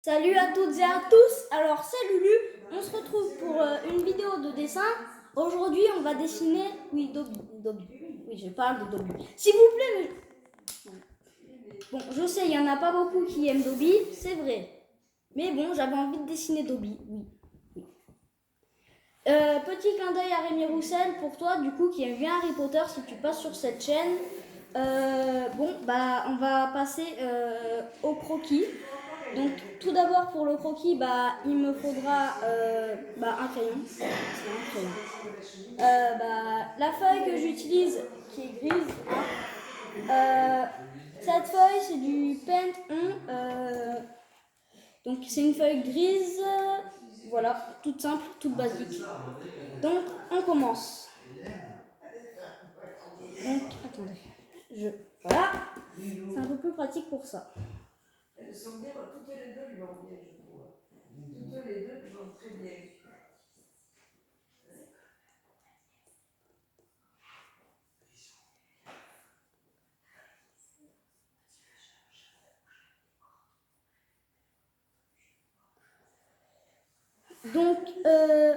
Salut à toutes et à tous. Alors c'est Lulu, on se retrouve pour une vidéo de dessin. Aujourd'hui on va dessiner, oui Dobby, oui je parle de Dobby. S'il vous plaît, bon je sais il y en a pas beaucoup qui aiment Dobby, c'est vrai. Mais bon j'avais envie de dessiner Dobby, oui. Petit clin d'œil à Rémi Roussel pour toi du coup qui aime bien Harry Potter si tu passes sur cette chaîne. Bon bah on va passer au croquis. Donc tout d'abord pour le croquis, il me faudra un crayon. C'est un crayon. La feuille que j'utilise qui est grise. Cette feuille c'est du Paint On. Donc c'est une feuille grise. Voilà, toute simple, toute basique. Donc on commence. Donc attendez. Voilà. C'est un peu plus pratique pour ça. Elles sont bien, toutes les deux qui vont bien, je trouve. Toutes les deux qui vont très bien. Donc,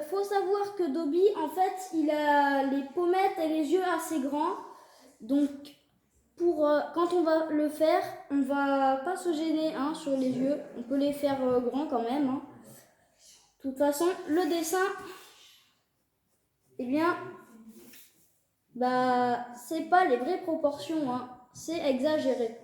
faut savoir que Dobby, en fait, il a les pommettes et les yeux assez grands. Donc, quand on va le faire, on va pas se gêner sur les yeux. On peut les faire grands quand même. De toute façon, le dessin, eh bien, c'est pas les vraies proportions. C'est exagéré.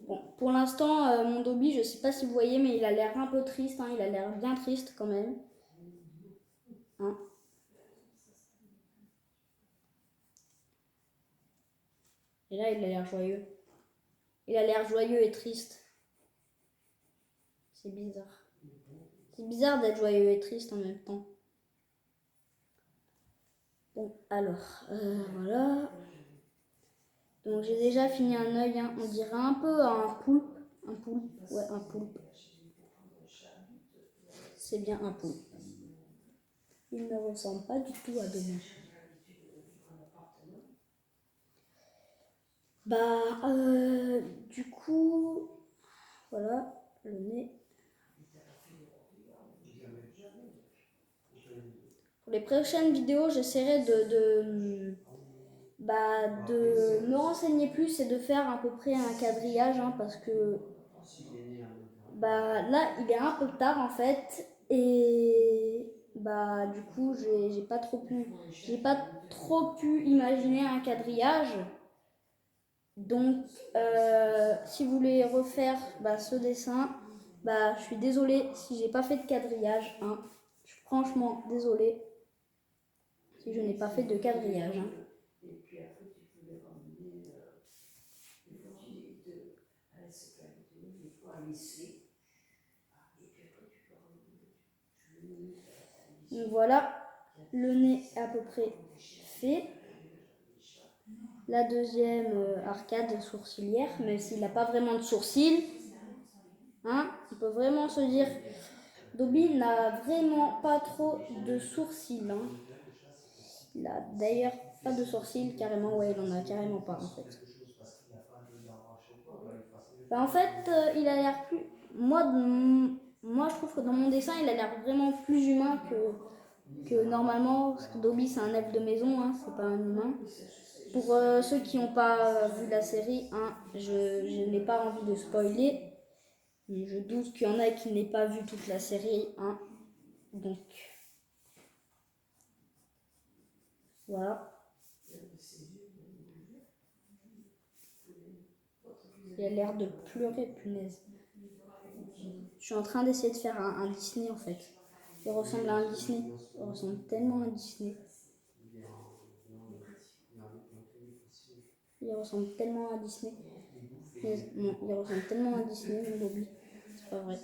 Bon, pour l'instant, mon Dobby, je sais pas si vous voyez, mais il a l'air un peu triste. Il a l'air bien triste quand même. Et là, il a l'air joyeux. Il a l'air joyeux et triste. C'est bizarre. C'est bizarre d'être joyeux et triste en même temps. Bon, alors, voilà. Donc j'ai déjà fini un œil. On dirait un peu un poulpe. Un poulpe, ouais, un poulpe. C'est bien un poulpe. Il ne ressemble pas du tout à Dobby. Du coup, voilà, le nez. Pour les prochaines vidéos, j'essaierai de me renseigner plus et de faire à peu près un quadrillage parce que là, il est un peu tard en fait et du coup, j'ai pas trop pu imaginer un quadrillage. Donc, si vous voulez refaire ce dessin, je suis désolée si j'ai pas fait de quadrillage. Je suis franchement désolée si je n'ai pas fait de quadrillage. Donc voilà, le nez est à peu près fait. La deuxième arcade sourcilière, même s'il n'a pas vraiment de sourcils. On peut vraiment se dire, Dobby n'a vraiment pas trop de sourcils. Il a d'ailleurs pas de sourcils carrément, ouais, il en a carrément pas en fait. Il a l'air plus... Moi, je trouve que dans mon dessin, il a l'air vraiment plus humain que normalement, parce que Dobby, c'est un elfe de maison, c'est pas un humain. Pour ceux qui n'ont pas vu la série, je n'ai pas envie de spoiler. Mais je doute qu'il y en a qui n'aient pas vu toute la série. Donc, voilà. Il a l'air de pleurer, punaise. Je suis en train d'essayer de faire un Disney en fait. Il ressemble à un Disney. Il ressemble tellement à un Disney. Il ressemble tellement à Disney. Non, il ressemble tellement à Disney, mon Dobby. C'est pas vrai.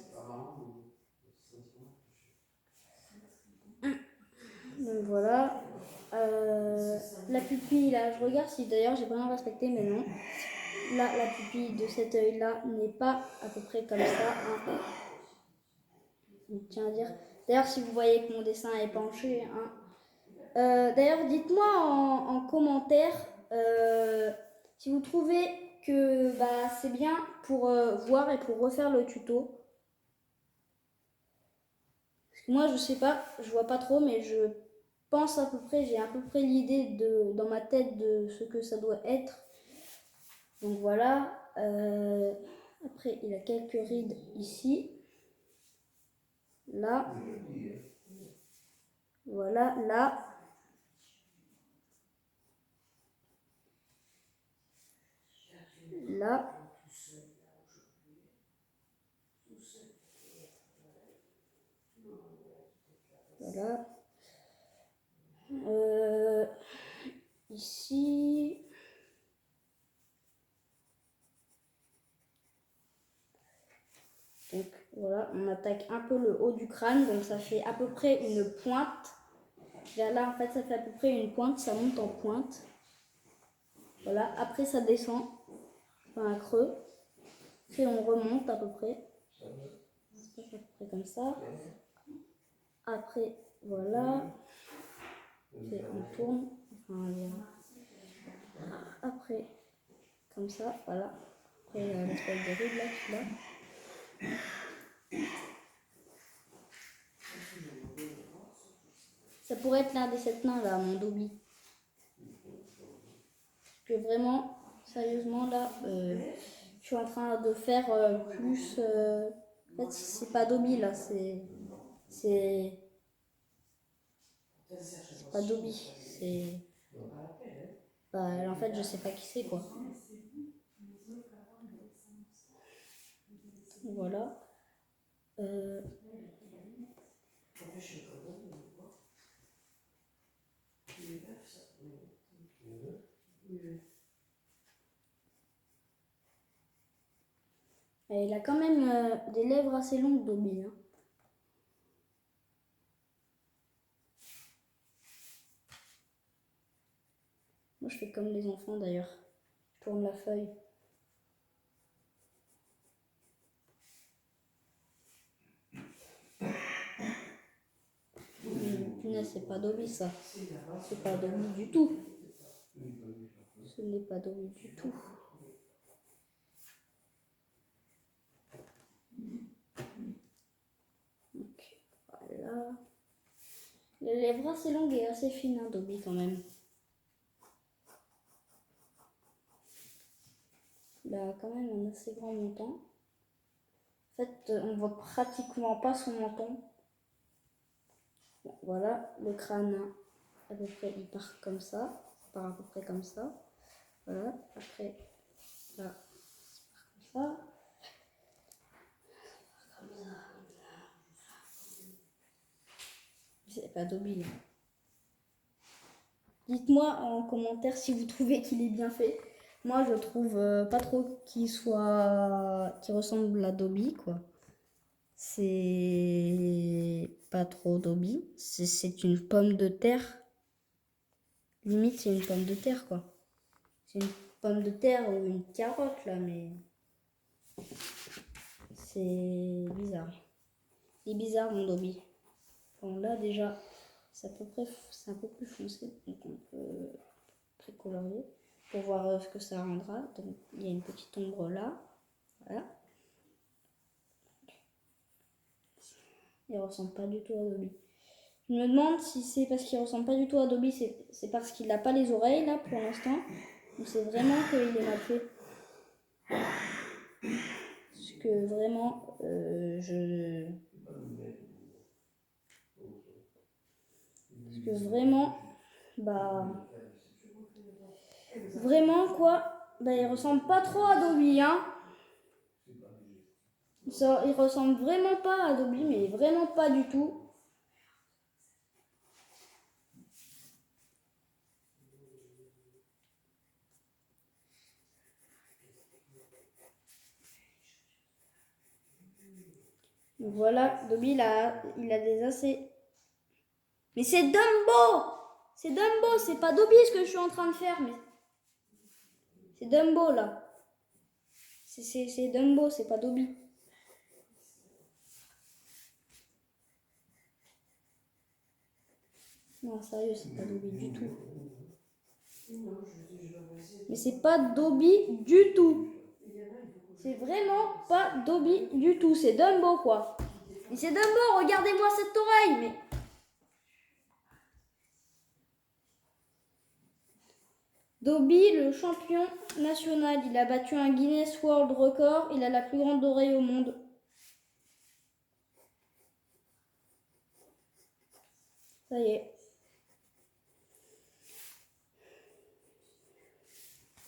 Donc voilà. La pupille, là, je regarde si d'ailleurs j'ai pas bien respecté, mais non. Là, la pupille de cet œil-là n'est pas à peu près comme ça. Hein. Je tiens à dire. D'ailleurs, si vous voyez que mon dessin est penché, hein. D'ailleurs, dites-moi en commentaire si vous trouvez que bah, c'est bien pour voir et pour refaire le tuto. Parce que moi, je sais pas, je vois pas trop, mais je pense à peu près, j'ai à peu près l'idée dans ma tête de ce que ça doit être. Donc voilà. Après, il a quelques rides ici. Là. Voilà, là. Là. Voilà. Ici. Donc voilà, on attaque un peu le haut du crâne, donc ça fait à peu près une pointe. Là, en fait, ça fait à peu près une pointe, ça monte en pointe. Voilà, après ça descend, enfin un creux. Puis on remonte à peu près. Ça se passe à peu près comme ça. Après, voilà. Puis on tourne. Enfin, après, comme ça, voilà. Après, il y a l'espèce de ride là, qui est là. Ça pourrait être l'un des 7 nains là, mon Dobby. Parce que vraiment, sérieusement là, je suis en train de faire plus. En fait, c'est pas Dobby là, c'est pas Dobby. C'est. Bah, en fait, je sais pas qui c'est quoi. Voilà. Et il a quand même des lèvres assez longues, Dobby. Hein. Moi, je fais comme les enfants d'ailleurs. Je tourne la feuille. Punaise, c'est pas Dobby ça. C'est pas Dobby du tout. Ce n'est pas Dobby du tout. Donc, voilà. Les lèvres assez longues et assez fines, hein, Dobby quand même. Il a quand même un assez grand menton. En fait, on voit pratiquement pas son menton. Bon, voilà, le crâne, à peu près, il part comme ça. Il part à peu près comme ça. Voilà, après, là, il part comme ça. C'est pas Dobby là. Dites-moi en commentaire si vous trouvez qu'il est bien fait. Moi, je trouve pas trop qu'il ressemble à Dobby, quoi. C'est pas trop Dobby. C'est une pomme de terre. Limite, c'est une pomme de terre, quoi. C'est une pomme de terre ou une carotte, là, mais... C'est bizarre. Il est bizarre, mon Dobby. Bon, là, déjà, c'est un peu plus foncé, donc on peut précolorier pour voir ce que ça rendra. Donc, il y a une petite ombre là. Voilà. Il ressemble pas du tout à Dobby. Je me demande si c'est parce qu'il ressemble pas du tout à Dobby, c'est parce qu'il n'a pas les oreilles là pour l'instant. Ou c'est vraiment qu'il est mal fait. Parce que vraiment, Parce que vraiment, bah... Vraiment quoi, bah il ressemble pas trop à Dobby, hein. Il ressemble vraiment pas à Dobby, mais vraiment pas du tout. Donc voilà, Dobby, il a des assez... Mais c'est Dumbo! C'est Dumbo, c'est pas Dobby ce que je suis en train de faire, mais... C'est Dumbo, là. C'est Dumbo, c'est pas Dobby. Non, sérieux, c'est pas Dobby du tout. Mais c'est pas Dobby du tout. C'est vraiment pas Dobby du tout. C'est Dumbo, quoi. Et c'est Dumbo, regardez-moi cette oreille, mais... Dobby, le champion national, il a battu un Guinness World Record. Il a la plus grande oreille au monde. Ça y est.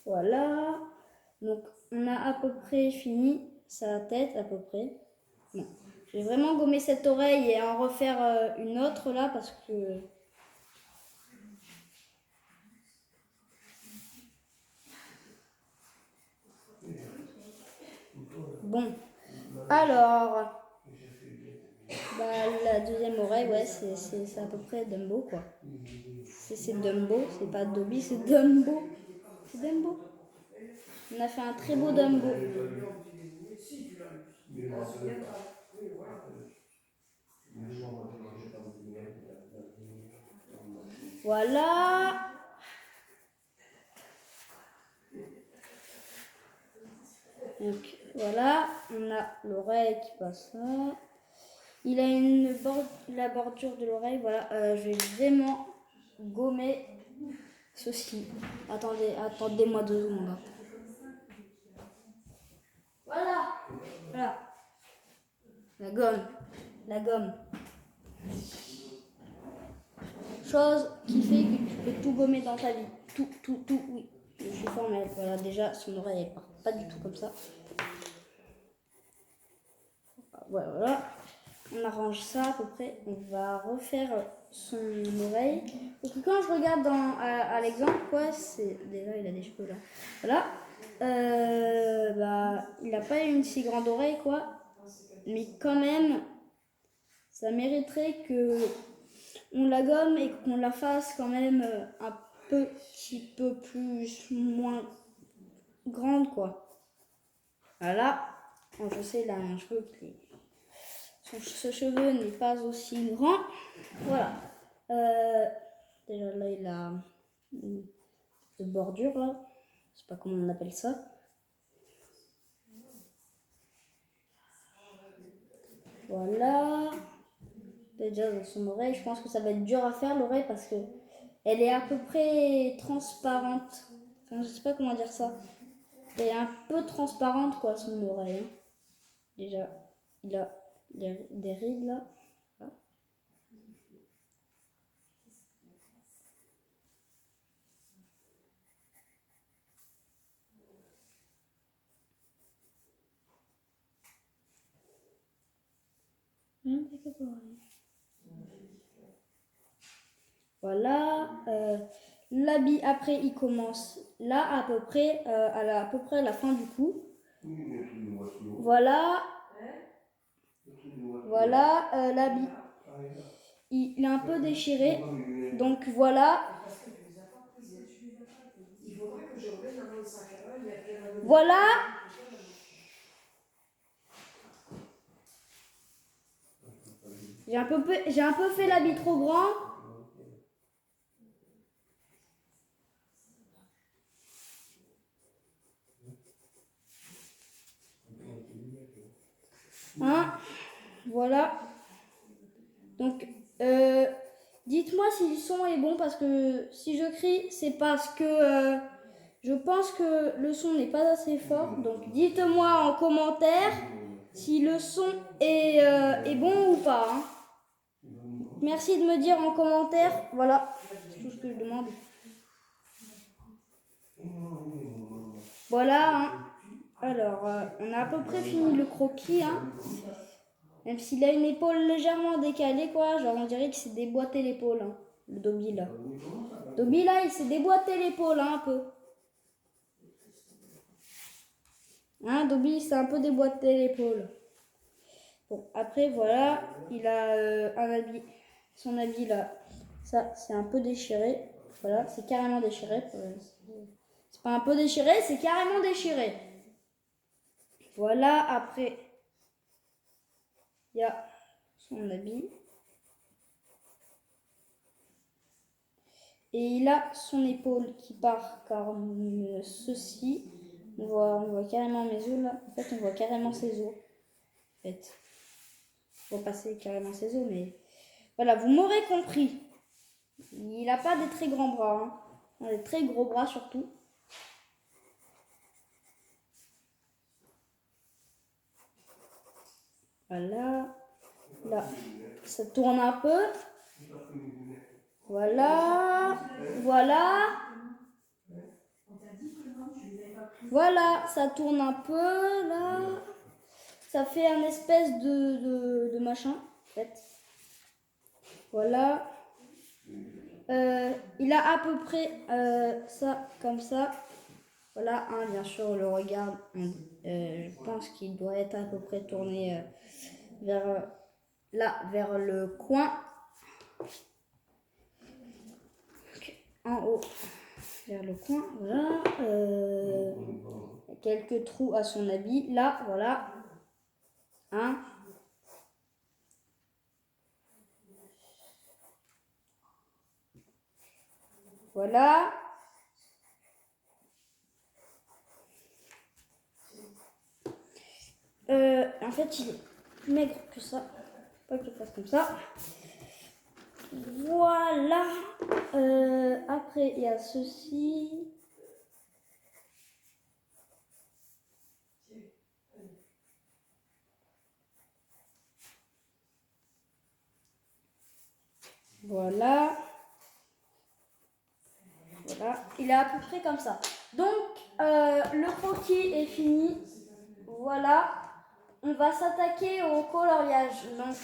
Voilà. Donc, on a à peu près fini sa tête, à peu près. Bon. Je vais vraiment gommer cette oreille et en refaire une autre là parce que... Bon. Alors... Bah, la deuxième oreille, ouais, c'est à peu près Dumbo, quoi. C'est Dumbo, c'est pas Dobby, c'est Dumbo. C'est Dumbo. On a fait un très beau Dumbo. Voilà. Donc, voilà, on a l'oreille qui passe là. Il a la bordure de l'oreille, voilà. Je vais vraiment gommer ceci. Attendez-moi 2 secondes. Voilà. Voilà. La gomme. La gomme. Chose qui fait que tu peux tout gommer dans ta vie. Tout, oui. Je suis formelle. Voilà, déjà, son oreille, elle part pas du tout comme ça. Voilà. On arrange ça à peu près. On va refaire son oreille. Donc quand je regarde à l'exemple, quoi, c'est... Déjà, il a des cheveux là. Voilà. Bah, il n'a pas une si grande oreille, quoi. Mais quand même, ça mériterait que on la gomme et qu'on la fasse quand même un petit peu moins grande, quoi. Voilà. Bon, je sais, il a un cheveu qui... Ce cheveu n'est pas aussi grand. Voilà. Déjà là, il a une bordure là. Je sais pas comment on appelle ça. Voilà. Déjà dans son oreille, je pense que ça va être dur à faire l'oreille parce que elle est à peu près transparente. Enfin, je sais pas comment dire ça. Elle est un peu transparente quoi, son oreille. Hein. Déjà, il a des rides là. Voilà. Voilà. L'habit après il commence là à peu près à peu près à la fin du cou. Voilà. Voilà l'habit. Il est un peu déchiré. Donc voilà. Voilà. J'ai un peu fait l'habit trop grand. Hein, voilà. Donc, dites-moi si le son est bon parce que si je crie, c'est parce que je pense que le son n'est pas assez fort. Donc, dites-moi en commentaire si le son est bon ou pas. Hein. Merci de me dire en commentaire. Voilà, c'est tout ce que je demande. Voilà. Hein. Alors, on a à peu près fini le croquis. Hein. Même s'il a une épaule légèrement décalée, quoi. Genre, on dirait qu'il s'est déboîté l'épaule. Hein, le Dobby, là. Dobby, là, il s'est déboîté l'épaule, hein, un peu. Hein, Dobby, il s'est un peu déboîté l'épaule. Bon, après, voilà, il a un habit, son habit là, ça c'est un peu déchiré. Voilà, c'est carrément déchiré. C'est pas un peu déchiré, c'est carrément déchiré. Voilà, après, il y a son habit. Et il a son épaule qui part comme ceci. On voit carrément mes os là. En fait, on voit carrément ses os. En fait, on voit passer carrément ses os, mais voilà, vous m'aurez compris. Il n'a pas des très grands bras, hein. Des très gros bras surtout. Voilà. Là, ça tourne un peu. Voilà. Voilà. Voilà, ça tourne un peu là. Ça fait un espèce de machin, en fait. Voilà. Il a à peu près ça, comme ça. Voilà, hein, bien sûr, le regard, je pense qu'il doit être à peu près tourné vers là, vers le coin. Okay. En haut, vers le coin, voilà. Quelques trous à son habit, là, voilà. Hein. Voilà. En fait, il est plus maigre que ça. Pas que je fasse comme ça. Voilà. Après, il y a ceci. Voilà. Voilà. Il est à peu près comme ça. Donc, le croquis est fini. Voilà. On va s'attaquer au coloriage. Donc,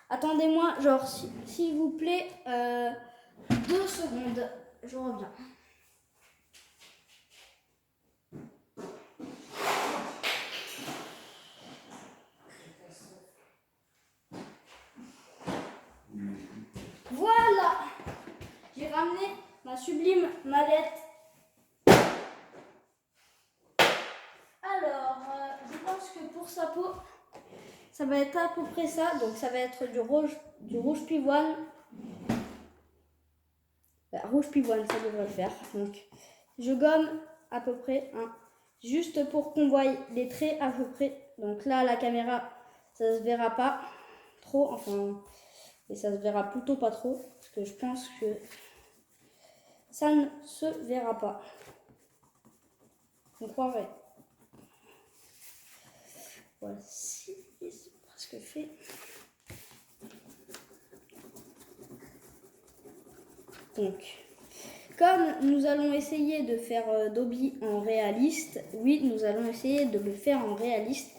attendez-moi, genre, s'il vous plaît, 2 secondes. Je reviens. Voilà. J'ai ramené ma sublime mallette. Alors, je pense que pour sa peau, ça va être à peu près ça. Donc, ça va être du rouge pivoine. Rouge pivoine, ça devrait le faire. Donc, je gomme à peu près, hein, juste pour qu'on voie les traits à peu près. Donc là, la caméra, ça se verra pas trop, enfin, et ça se verra plutôt pas trop, parce que je pense que ça ne se verra pas. On croirait. Voici, c'est presque fait. Donc, comme nous allons essayer de faire Dobby en réaliste, oui, nous allons essayer de le faire en réaliste.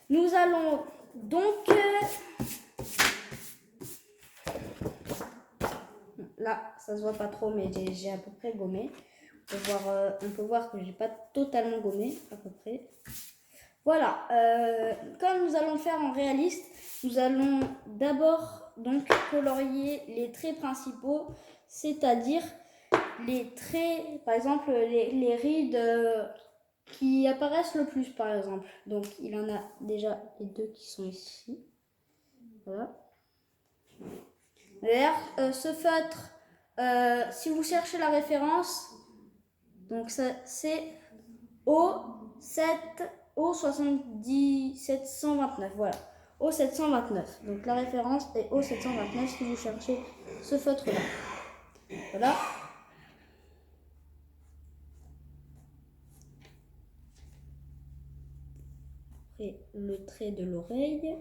Nous allons donc... là, ça se voit pas trop, mais j'ai à peu près gommé. On peut voir que j'ai pas totalement gommé, à peu près. Voilà, comme nous allons le faire en réaliste, nous allons d'abord donc colorier les traits principaux, c'est-à-dire les traits, par exemple les rides qui apparaissent le plus, par exemple. Donc il en a déjà les 2 qui sont ici. Voilà. D'ailleurs, ce feutre, si vous cherchez la référence, donc ça c'est O729, voilà. O729. Donc la référence est O729 si vous cherchez ce feutre-là. Voilà. Après le trait de l'oreille.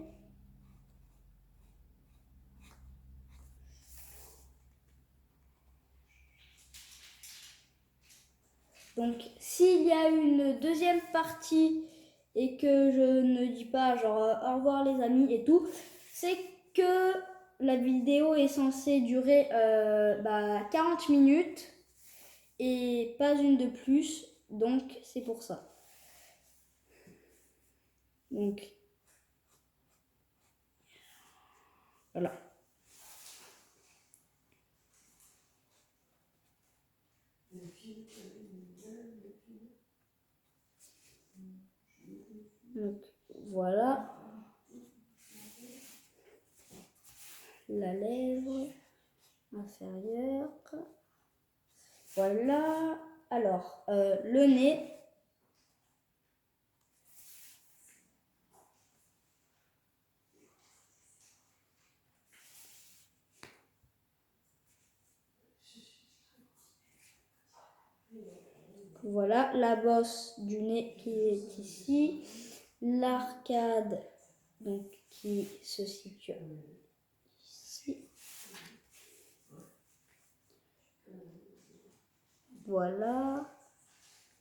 Donc s'il y a une deuxième partie et que je ne dis pas genre au revoir les amis et tout, c'est que la vidéo est censée durer 40 minutes et pas une de plus, donc c'est pour ça. Donc Voilà. Donc, voilà. La lèvre inférieure. Voilà. Alors, le nez. Voilà, la bosse du nez qui est ici. L'arcade, donc, qui se situe ici. Voilà.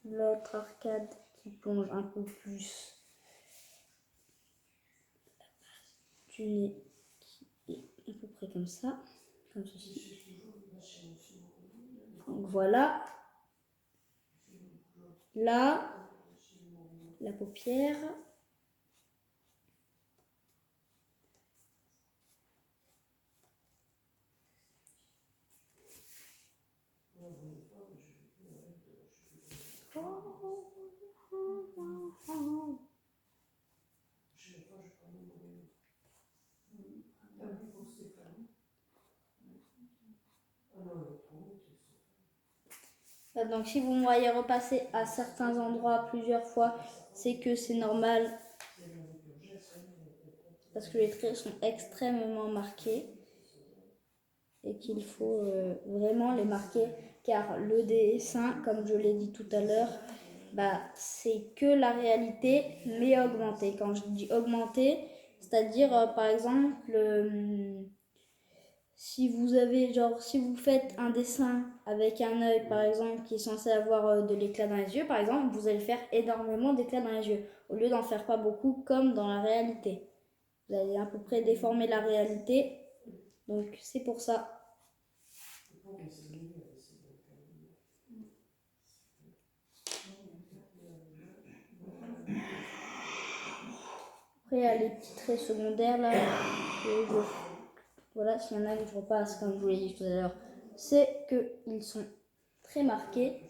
L'autre arcade qui plonge un peu plus du nez qui est à peu près comme ça, comme ceci. Donc voilà. Là, la paupière. Donc si vous me voyez repasser à certains endroits plusieurs fois, c'est que c'est normal parce que les traits sont extrêmement marqués et qu'il faut vraiment les marquer car le dessin, comme je l'ai dit tout à l'heure, c'est que la réalité mais augmentée. Quand je dis augmentée, c'est-à-dire par exemple si vous faites un dessin avec un œil, par exemple, qui est censé avoir de l'éclat dans les yeux, par exemple, vous allez faire énormément d'éclat dans les yeux, au lieu d'en faire pas beaucoup comme dans la réalité. Vous allez à peu près déformer la réalité, donc c'est pour ça. Après, il y a les petits traits secondaires, là, voilà, s'il y en a que je repasse, comme je vous l'ai dit tout à l'heure, c'est qu'ils sont très marqués.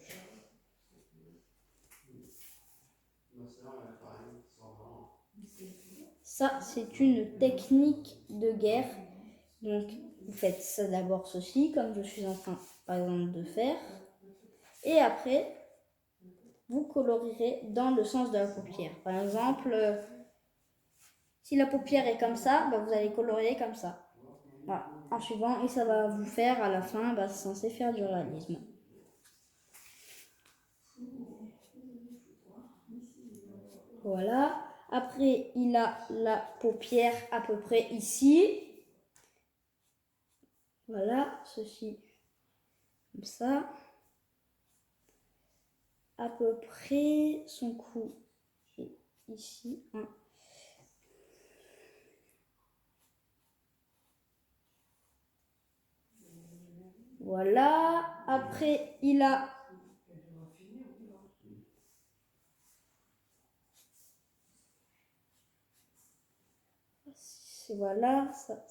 Ça, c'est une technique de guerre. Donc, vous faites ça d'abord ceci, comme je suis en train, par exemple, de faire. Et après, vous colorierez dans le sens de la paupière. Par exemple, si la paupière est comme ça, vous allez colorier comme ça. Voilà, en suivant, et ça va vous faire, à la fin, c'est censé faire du réalisme. Voilà. Après, il a la paupière à peu près ici. Voilà, ceci, comme ça. À peu près, son cou est ici. Hein. Voilà. Après, il a... Voilà, ça.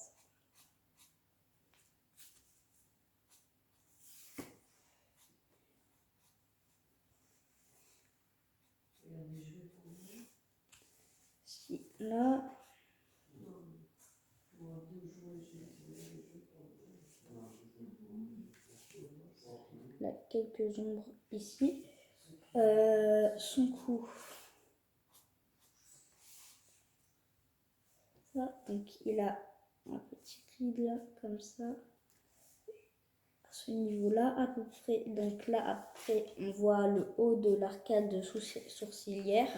Là. Là, quelques ombres ici. Son cou. Ça, donc il a un petit ride là, comme ça. À ce niveau-là, à peu près. Donc là, après, on voit le haut de l'arcade sourcilière.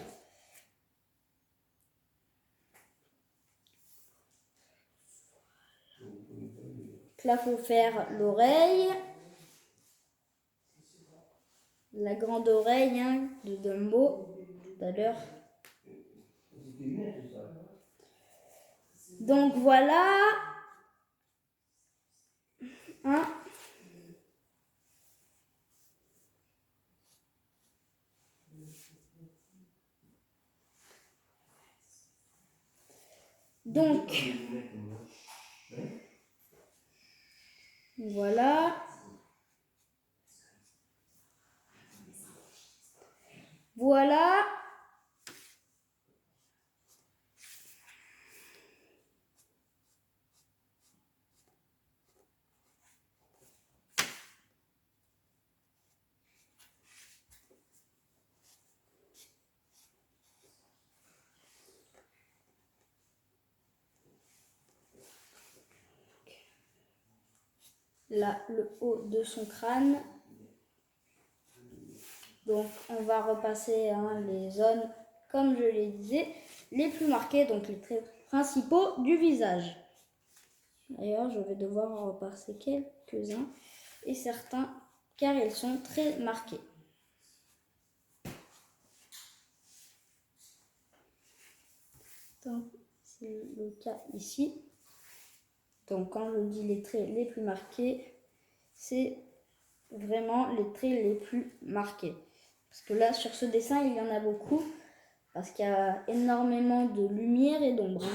Là, il faut faire l'oreille. La grande oreille de Dumbo, tout à l'heure. Donc voilà. Donc, Voilà. Voilà. Là, le haut de son crâne. Donc, on va repasser les zones, comme je les disais, les plus marquées, donc les traits principaux du visage. D'ailleurs, je vais devoir en repasser quelques-uns et certains, car ils sont très marqués. Donc, c'est le cas ici. Donc, quand je dis les traits les plus marqués, c'est vraiment les traits les plus marqués. Parce que là, sur ce dessin, il y en a beaucoup. Parce qu'il y a énormément de lumière et d'ombre.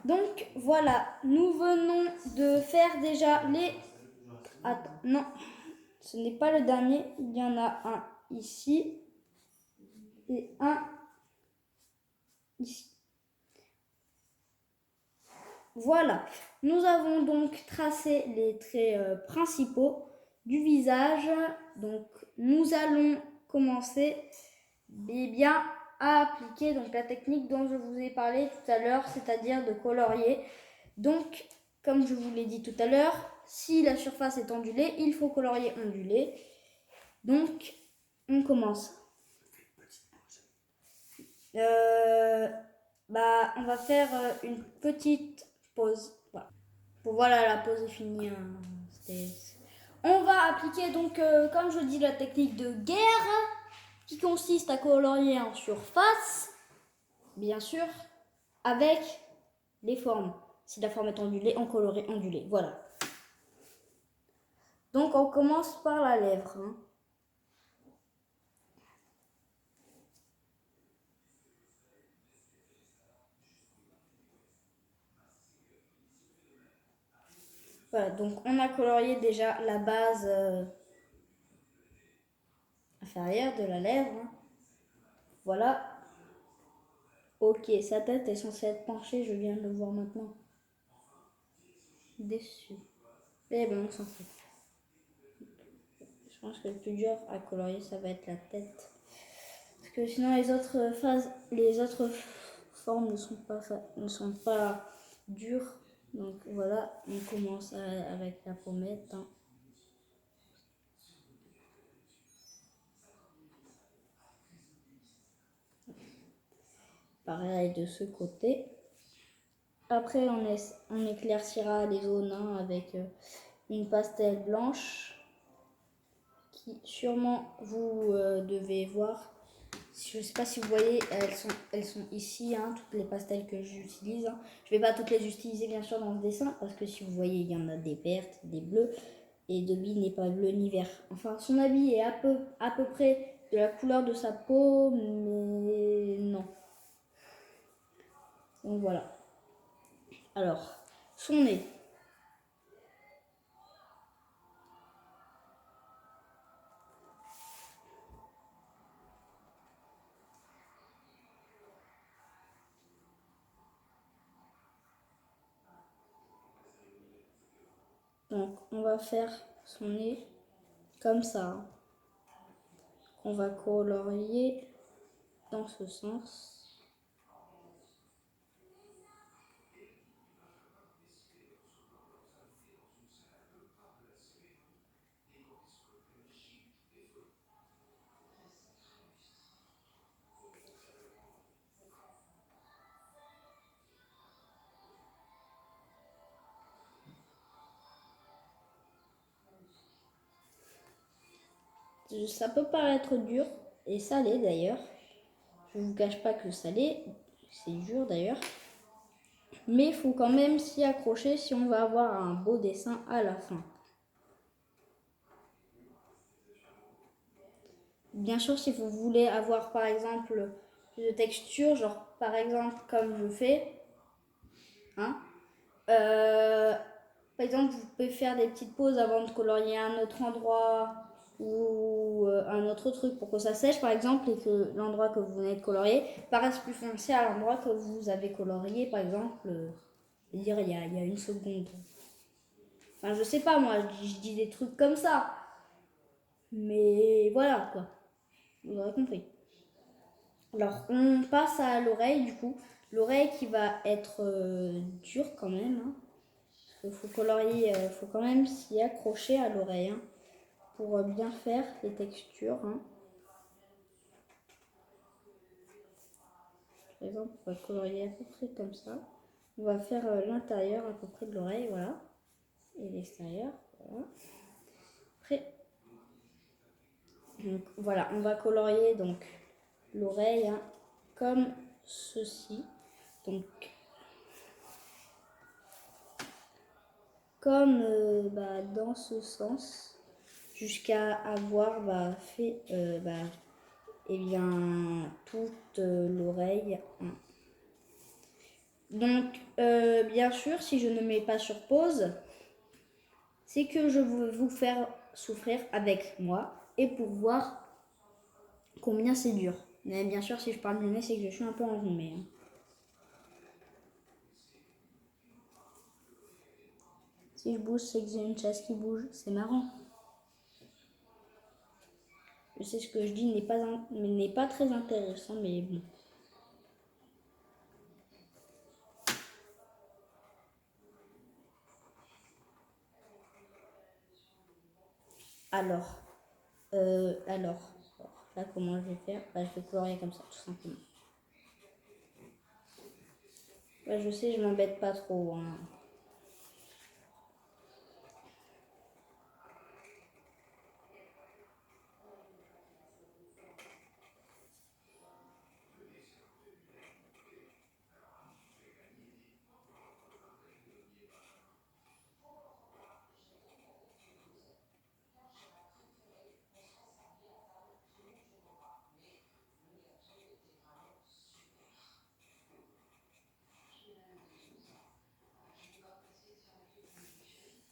Donc voilà, nous venons de faire déjà les... Attends, non, ce n'est pas le dernier. Il y en a un ici et un ici. Voilà, nous avons donc tracé les traits principaux du visage. Donc nous allons commencer bien à appliquer donc la technique dont je vous ai parlé tout à l'heure, c'est-à-dire de colorier. Donc, comme je vous l'ai dit tout à l'heure, si la surface est ondulée, il faut colorier ondulé. Donc, on commence. On va faire une petite pause. Voilà. Bon, voilà, la pause est finie. On va appliquer donc, comme je dis, la technique de guerre qui consiste à colorier en surface, bien sûr, avec les formes. Si la forme est ondulée, on colorie ondulé. Voilà. Donc, on commence par la lèvre. Voilà, donc on a colorié déjà la base inférieure de la lèvre. Voilà. Ok, sa tête est censée être penchée, je viens de le voir maintenant. Déçu. Eh ben, on s'en fout. Je pense que le plus dur à colorier, ça va être la tête. Parce que sinon, les autres phases, les autres formes ne sont pas dures. Donc voilà, on commence avec la pommette. Pareil de ce côté. Après, on éclaircira les zones avec une pastel blanche qui sûrement vous devez voir. Je ne sais pas si vous voyez, elles sont ici, toutes les pastels que j'utilise. Je ne vais pas toutes les utiliser bien sûr dans ce dessin parce que si vous voyez, il y en a des vertes, des bleues et Dobby n'est pas bleu ni vert. Enfin, son habit est à peu près de la couleur de sa peau, mais non. Donc voilà. Alors, son nez. Donc, on va faire son nez comme ça. On va colorier dans ce sens. Ça peut paraître dur, et salé d'ailleurs. Je ne vous cache pas que salé, c'est dur d'ailleurs. Mais il faut quand même s'y accrocher si on va avoir un beau dessin à la fin. Bien sûr, si vous voulez avoir par exemple de texture, genre par exemple comme je fais, hein, par exemple vous pouvez faire des petites pauses avant de colorier un autre endroit ou un autre truc pour que ça sèche par exemple et que l'endroit que vous venez de colorier paraisse plus foncé à l'endroit que vous avez colorié par exemple, dire il y a une seconde. Enfin je sais pas moi, je dis des trucs comme ça. Mais voilà quoi, vous aurez compris. Alors, on passe à l'oreille, du coup. L'oreille qui va être dure quand même. Hein. Il faut colorier, faut quand même s'y accrocher à l'oreille hein, pour bien faire les textures. Hein. Par exemple, on va colorier à peu près comme ça. On va faire l'intérieur à peu près de l'oreille, voilà. Et l'extérieur, voilà. Après, donc, voilà, on va colorier donc l'oreille hein, comme ceci. Donc, comme dans ce sens, jusqu'à avoir fait eh bien, toute l'oreille. Donc, bien sûr, si je ne mets pas sur pause, c'est que je veux vous faire souffrir avec moi et pour voir combien c'est dur. Mais bien sûr, si je parle du nez, c'est que je suis un peu enrhumée. Hein. Si je bouge, c'est que j'ai une chaise qui bouge. C'est marrant. Je sais ce que je dis n'est pas très intéressant, mais bon. Alors, là, comment je vais faire? Je vais colorier comme ça, tout simplement. Je sais, je m'embête pas trop. Hein.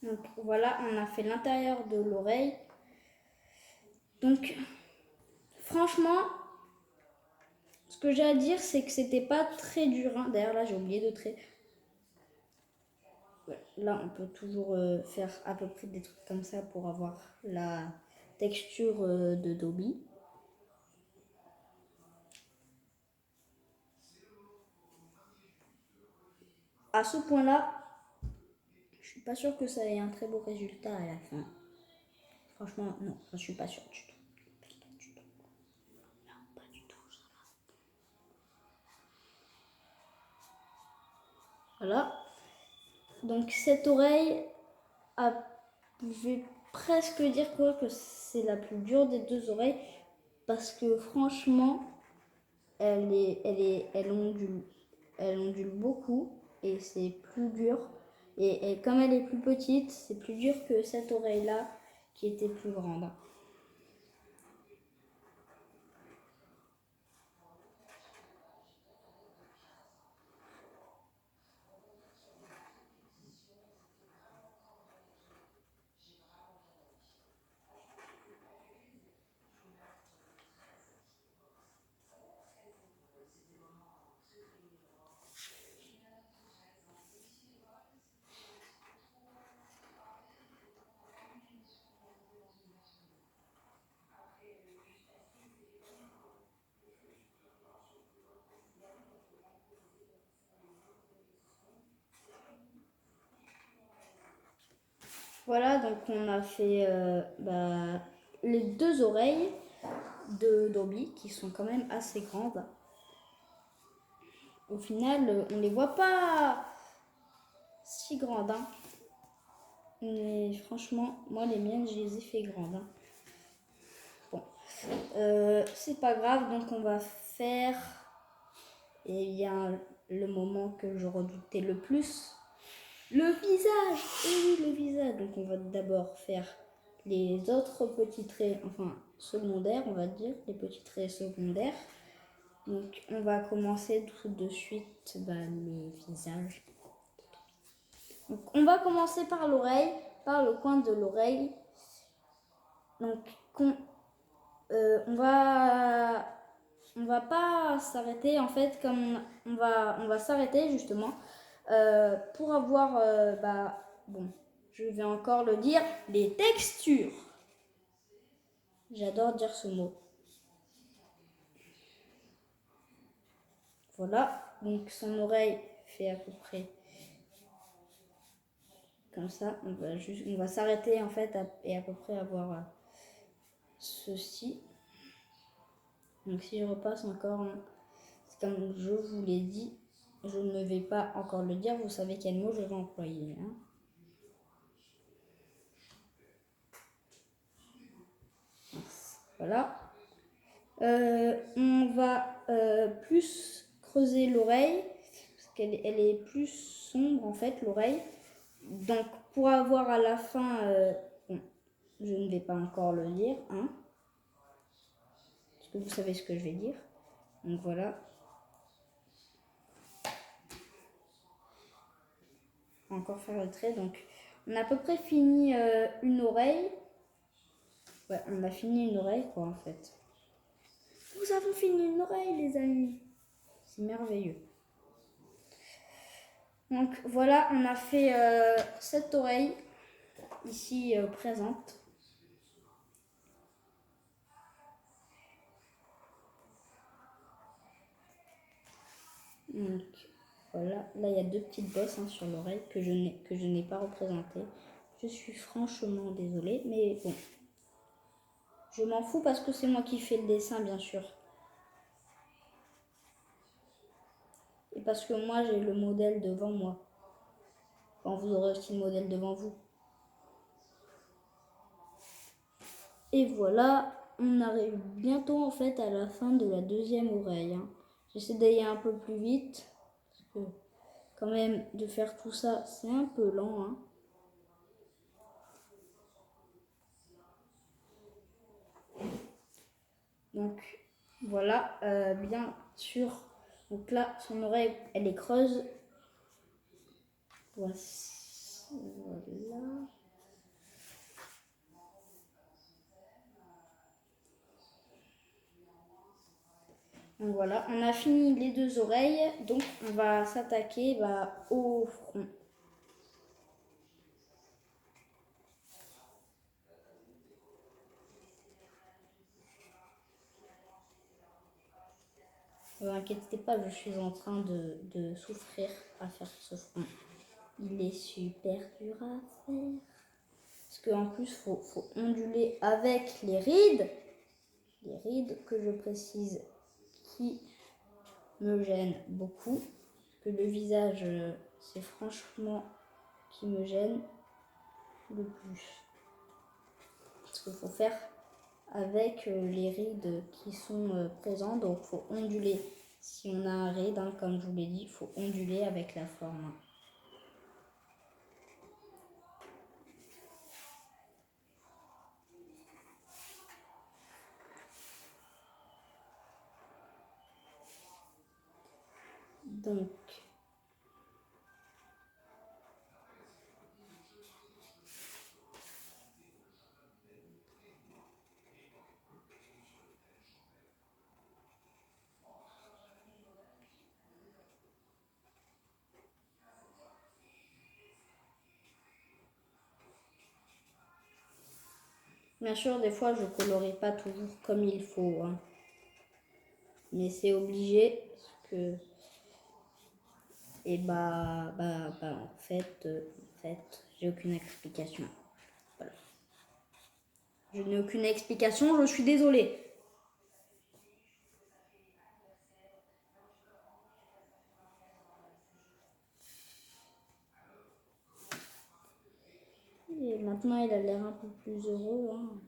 Donc voilà, on a fait l'intérieur de l'oreille. Donc, franchement, ce que j'ai à dire, c'est que c'était pas très dur. Hein. D'ailleurs, là, j'ai oublié de trait. Ouais, là, on peut toujours faire à peu près des trucs comme ça pour avoir la texture de Dobby. À ce point-là, je suis pas sûre que ça ait un très beau résultat à la fin. Franchement, non, je suis pas sûre du tout. Voilà. Donc cette oreille, je vais presque dire que c'est la plus dure des deux oreilles parce que franchement, elle ondule beaucoup et c'est plus dur. Et comme elle est plus petite, c'est plus dur que cette oreille-là qui était plus grande. Voilà, donc on a fait les deux oreilles de Dobby qui sont quand même assez grandes. Au final, on les voit pas si grandes. Hein. Mais franchement, moi les miennes, je les ai fait grandes. Hein. Bon, c'est pas grave, donc on va faire le moment que je redoutais le plus. Le visage! Et oui, le visage. Donc on va d'abord faire les autres petits traits, enfin secondaires, on va dire, les petits traits secondaires. Donc on va commencer tout de suite le visage. Donc on va commencer par l'oreille, par le coin de l'oreille. Donc on va pas s'arrêter en fait, comme on va s'arrêter justement pour avoir bon, je vais encore le dire, les textures. J'adore dire ce mot. Voilà, donc son oreille fait à peu près comme ça. On va s'arrêter en fait et à peu près avoir ceci. Donc si je repasse encore, comme je vous l'ai dit, je ne vais pas encore le dire, vous savez quel mot je vais employer. Hein. Voilà. On va plus creuser l'oreille, parce qu'elle est plus sombre en fait, l'oreille. Donc pour avoir à la fin, bon, je ne vais pas encore le dire, hein, parce que vous savez ce que je vais dire. Donc voilà. Encore faire le trait. Donc on a à peu près fini une oreille. Ouais, on a fini une oreille quoi en fait. Nous avons fini une oreille les amis. C'est merveilleux. Donc voilà, on a fait cette oreille ici présente. Donc voilà, là il y a deux petites bosses sur l'oreille que je n'ai pas représentées. Je suis franchement désolée, mais bon. Je m'en fous parce que c'est moi qui fais le dessin, bien sûr. Et parce que moi, j'ai le modèle devant moi. Quand vous aurez aussi le modèle devant vous. Et voilà, on arrive bientôt en fait à la fin de la deuxième oreille. Hein. J'essaie d'aller un peu plus vite. Parce que quand même, de faire tout ça, c'est un peu lent. Hein. Donc voilà, bien sûr. Donc là, son oreille, elle est creuse. Voici. Voilà. Donc voilà, on a fini les deux oreilles. Donc on va s'attaquer au front. Ne vous inquiétez pas, je suis en train de souffrir à faire ce front. Il est super dur à faire. Parce qu'en plus, il faut onduler avec les rides. Les rides que je précise qui me gênent beaucoup. Parce que le visage, c'est franchement qui me gêne le plus. Parce qu'il faut faire avec les rides qui sont présentes. Donc, il faut onduler. Si on a un ride, comme je vous l'ai dit, il faut onduler avec la forme. Donc, bien sûr, des fois, je ne colorie pas toujours comme il faut. Hein. Mais c'est obligé parce que... Et en fait, j'ai aucune explication. Voilà. Je n'ai aucune explication, je suis désolée. Et maintenant, il a l'air un peu plus heureux. Hein.